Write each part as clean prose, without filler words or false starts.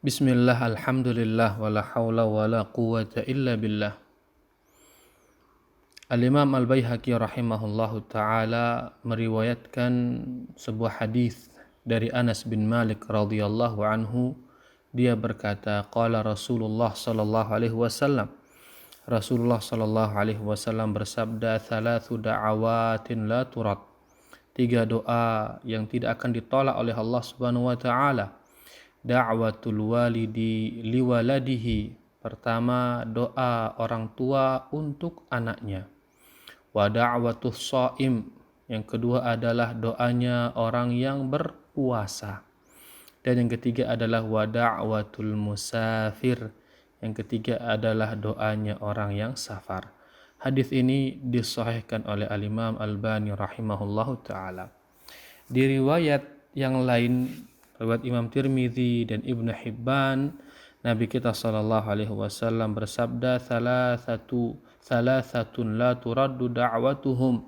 Bismillah, alhamdulillah, wala hawla wala quwwata illa billah. Al-Imam Al-Baihaqi rahimahullahu ta'ala meriwayatkan sebuah hadis dari Anas bin Malik radhiyallahu anhu. Dia berkata, qala Rasulullah sallallahu alaihi wasallam. Rasulullah sallallahu alaihi wasallam bersabda, thalathu da'awatin la turad. 3 doa yang tidak akan ditolak oleh Allah Subhanahu wa taala. Da'watul walidi liwaladihi. Pertama, doa orang tua untuk anaknya. Wa da'watus shaim. Yang kedua adalah doanya orang yang berpuasa. Dan yang ketiga adalah wa da'watul musafir. Yang ketiga adalah doanya orang yang safar. Hadis ini disahihkan oleh Al-Imam Al-Albani rahimahullahu ta'ala. Di riwayat yang lain, riwayat Imam Tirmidzi dan Ibnu Hibban, Nabi kita sallallahu alaihi wasallam bersabda, thalathatun la turaddu da'watuhum.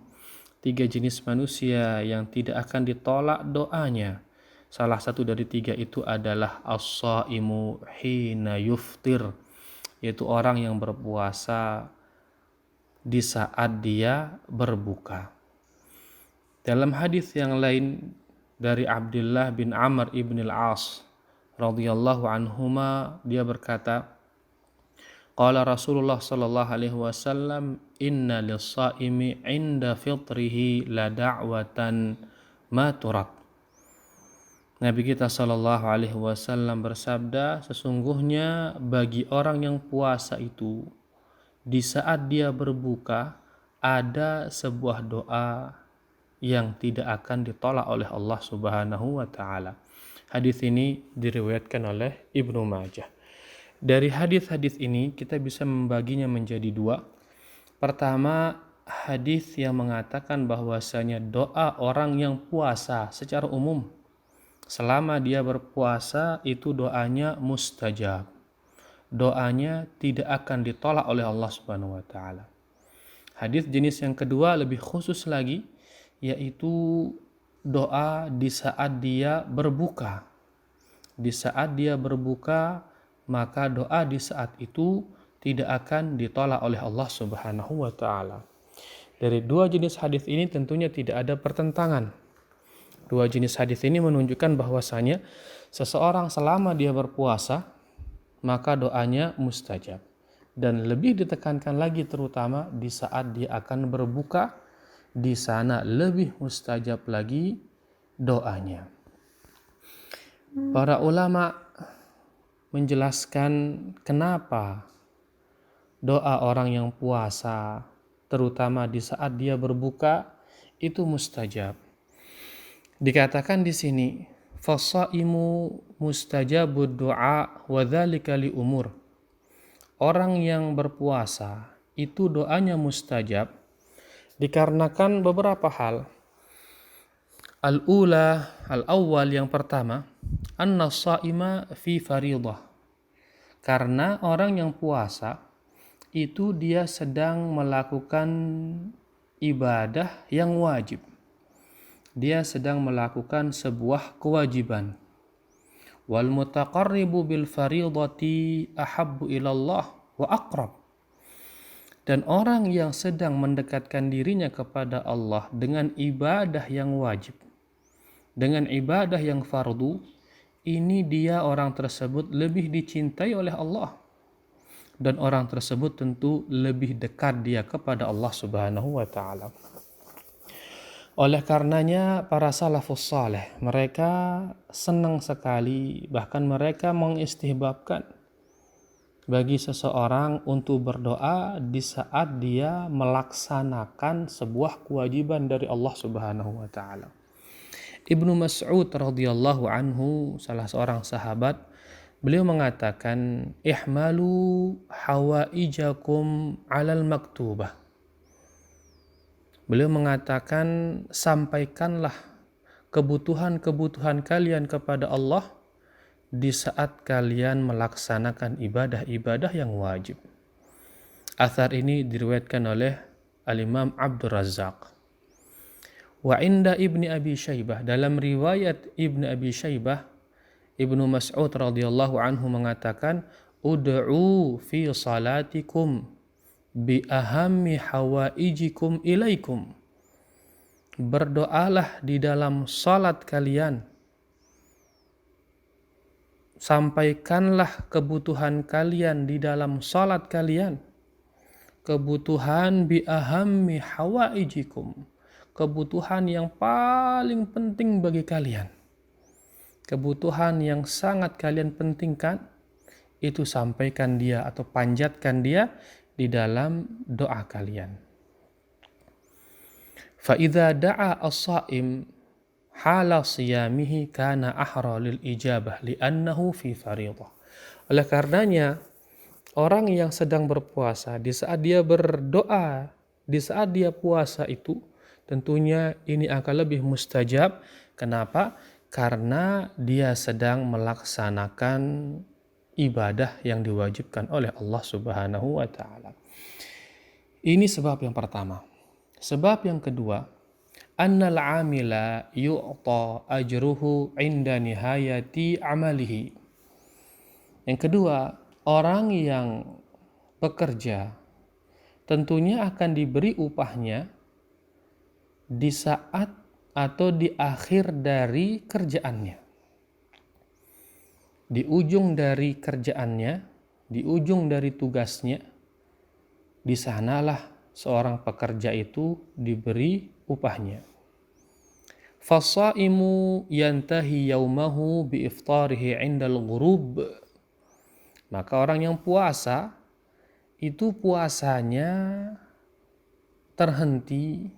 3 jenis manusia yang tidak akan ditolak doanya. Salah satu dari 3 itu adalah as-shaimu hina yuftir, yaitu orang yang berpuasa di saat dia berbuka. Dalam hadis yang lain dari Abdullah bin Amr ibn al-As radhiyallahu anhuma, dia berkata, qala Rasulullah sallallahu alaihi wasallam, inna lis-shaimi 'inda fitrihi la da'watan ma turad. Nabi kita sallallahu alaihi wasallam bersabda, sesungguhnya bagi orang yang puasa itu di saat dia berbuka ada sebuah doa yang tidak akan ditolak oleh Allah Subhanahu wa taala. Hadis ini diriwayatkan oleh Ibnu Majah. Dari hadis-hadis ini kita bisa membaginya menjadi 2. Pertama, hadis yang mengatakan bahwasanya doa orang yang puasa secara umum selama dia berpuasa itu doanya mustajab. Doanya tidak akan ditolak oleh Allah Subhanahu wa taala. Hadis jenis yang kedua lebih khusus lagi, yaitu doa di saat dia berbuka. Di saat dia berbuka, maka doa di saat itu tidak akan ditolak oleh Allah Subhanahu wa taala. Dari 2 jenis hadis ini tentunya tidak ada pertentangan. 2 jenis hadis ini menunjukkan bahwasanya seseorang selama dia berpuasa maka doanya mustajab. Dan lebih ditekankan lagi terutama di saat dia akan berbuka, di sana lebih mustajab lagi doanya. Para ulama menjelaskan kenapa doa orang yang puasa terutama di saat dia berbuka itu mustajab. Dikatakan di sini, fasaimu mustajabud du'a wa dzalika li umur. Orang yang berpuasa itu doanya mustajab dikarenakan beberapa hal. Al-awwal yang pertama, anna shaima fi fariḍah. Karena orang yang puasa itu dia sedang melakukan ibadah yang wajib. Dia sedang melakukan sebuah kewajiban. Wal mutaqarribu bil fariidati ahabbu ilallah wa aqrab. Dan orang yang sedang mendekatkan dirinya kepada Allah dengan ibadah yang wajib, dengan ibadah yang fardu, ini dia orang tersebut lebih dicintai oleh Allah. Dan orang tersebut tentu lebih dekat dia kepada Allah Subhanahu wa taala. Oleh karenanya para salafus saleh mereka senang sekali, bahkan mereka mengistihbabkan bagi seseorang untuk berdoa di saat dia melaksanakan sebuah kewajiban dari Allah Subhanahu wa taala. Ibnu Mas'ud radhiyallahu anhu, salah seorang sahabat, beliau mengatakan, ihmalu hawaijakum 'alal maktubah. Beliau mengatakan, sampaikanlah kebutuhan-kebutuhan kalian kepada Allah di saat kalian melaksanakan ibadah-ibadah yang wajib. Athar ini diriwayatkan oleh Al-Imam Abdur Razzaq. Wa inda Ibni Abi Syaibah, dalam riwayat Ibni Abi Syaibah, Ibnu Mas'ud radhiyallahu anhu mengatakan, "Ud'u fi salatikum bi ahammi hawaijikum ilaikum." Berdoalah di dalam salat kalian, sampaikanlah kebutuhan kalian di dalam salat kalian, kebutuhan bi ahammi hawaijikum, kebutuhan yang paling penting bagi kalian, kebutuhan yang sangat kalian pentingkan, itu sampaikan dia atau panjatkan dia di dalam doa kalian. Fa idza da'a as-sha'im hala siyamihi kana ahra lil ijabah li'annahu fi fardhah. Oleh karenanya, orang yang sedang berpuasa di saat dia berdoa, di saat dia puasa itu, tentunya ini akan lebih mustajab. Kenapa? Karena dia sedang melaksanakan ibadah yang diwajibkan oleh Allah Subhanahu wa taala. Ini sebab yang pertama. Sebab yang kedua, annal amila yu'ta ajruhu inda nihayati amalihi. Yang kedua, orang yang bekerja tentunya akan diberi upahnya di saat atau di akhir dari kerjaannya. Di ujung dari kerjaannya, di ujung dari tugasnya, di sanalah seorang pekerja itu diberi upahnya. Fasaimu yantahi yaumahu bi iftarihi 'indal ghurub. Maka orang yang puasa itu puasanya terhenti,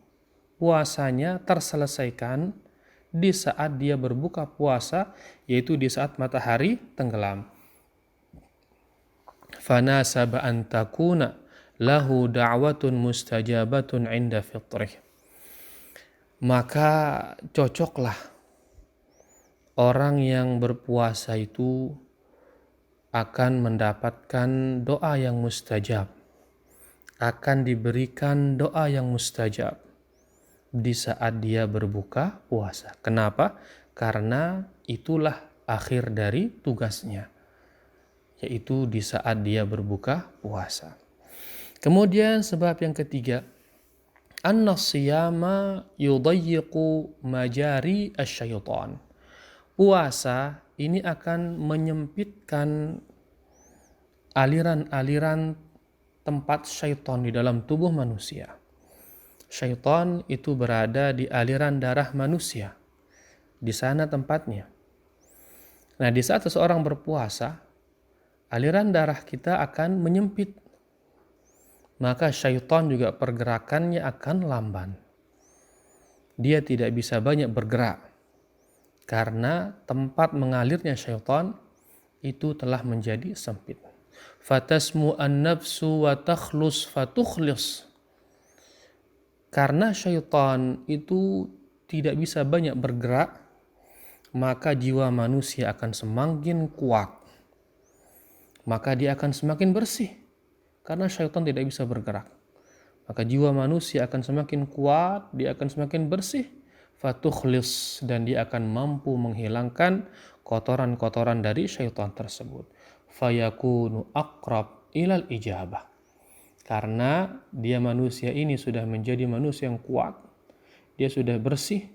puasanya terselesaikan di saat dia berbuka puasa, yaitu di saat matahari tenggelam. Fanasaba an takuna lahu da'watun mustajabatun 'inda fitrih. Maka cocoklah orang yang berpuasa itu akan mendapatkan doa yang mustajab, akan diberikan doa yang mustajab di saat dia berbuka puasa. Kenapa? Karena itulah akhir dari tugasnya, yaitu di saat dia berbuka puasa. Kemudian sebab yang ketiga, anna siyama yudayyiqu majari asyaitan. Puasa ini akan menyempitkan aliran-aliran tempat syaitan di dalam tubuh manusia. Syaitan itu berada di aliran darah manusia. Di sana tempatnya. Nah, di saat seseorang berpuasa, aliran darah kita akan menyempit. Maka syaitan juga pergerakannya akan lamban. Dia tidak bisa banyak bergerak. Karena tempat mengalirnya syaitan itu telah menjadi sempit. Fatasmu an-nafsu wa takhlus fatukhlis. Karena syaitan itu tidak bisa banyak bergerak, maka jiwa manusia akan semakin kuat. Maka dia akan semakin bersih. Karena syaitan tidak bisa bergerak. Maka jiwa manusia akan semakin kuat, dia akan semakin bersih. Fatukhlis, dan dia akan mampu menghilangkan kotoran-kotoran dari syaitan tersebut. Fayakunu aqrab ilal ijabah. Karena dia manusia ini sudah menjadi manusia yang kuat, dia sudah bersih,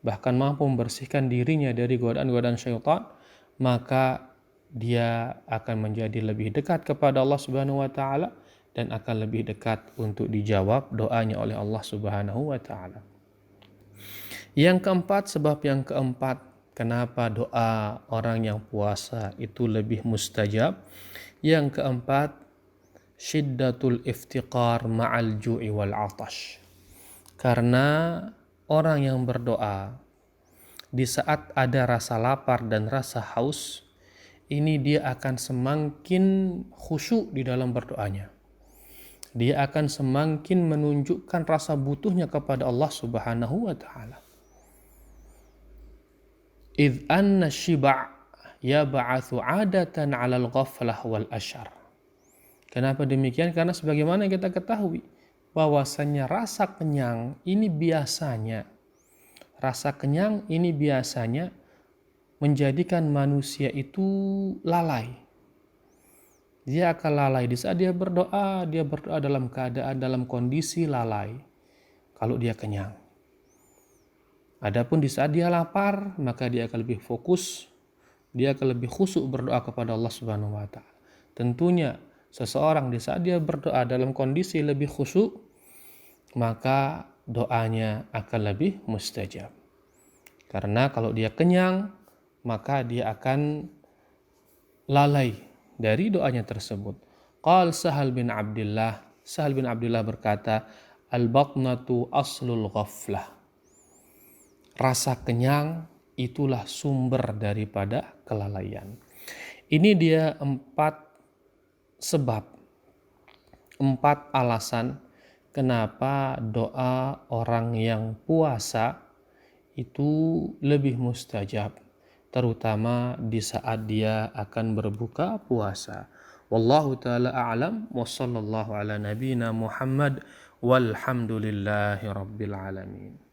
bahkan mampu membersihkan dirinya dari godaan-godaan syaitan, maka dia akan menjadi lebih dekat kepada Allah Subhanahu wa taala dan akan lebih dekat untuk dijawab doanya oleh Allah Subhanahu wa taala. Yang keempat, sebab yang keempat, kenapa doa orang yang puasa itu lebih mustajab? Yang keempat, syiddatul iftiqar ma'al ju'i wal 'atash. Karena orang yang berdoa di saat ada rasa lapar dan rasa haus, ini dia akan semakin khusyuk di dalam berdoanya. Dia akan semakin menunjukkan rasa butuhnya kepada Allah Subhanahu wa taala. Idh anna shiba' yab'atsu 'adatan 'alal ghaflah wal asyar. Kenapa demikian? Karena sebagaimana kita ketahui bahwasannya rasa kenyang ini biasanya menjadikan manusia itu lalai. Dia akan lalai di saat dia berdoa dalam keadaan dalam kondisi lalai kalau dia kenyang. Adapun di saat dia lapar, maka dia akan lebih fokus, dia akan lebih khusyuk berdoa kepada Allah Subhanahu wa taala. Tentunya seseorang di saat dia berdoa dalam kondisi lebih khusyuk, maka doanya akan lebih mustajab. Karena kalau dia kenyang, maka dia akan lalai dari doanya tersebut. Sahal bin Abdullah berkata, al-batnatu aslul ghaflah. Rasa kenyang itulah sumber daripada kelalaian. Ini dia 4 alasan kenapa doa orang yang puasa itu lebih mustajab, terutama di saat dia akan berbuka puasa. Wallahu ta'ala a'lam wa sallallahu ala nabiyyina Muhammad walhamdulillahi rabbil alamin.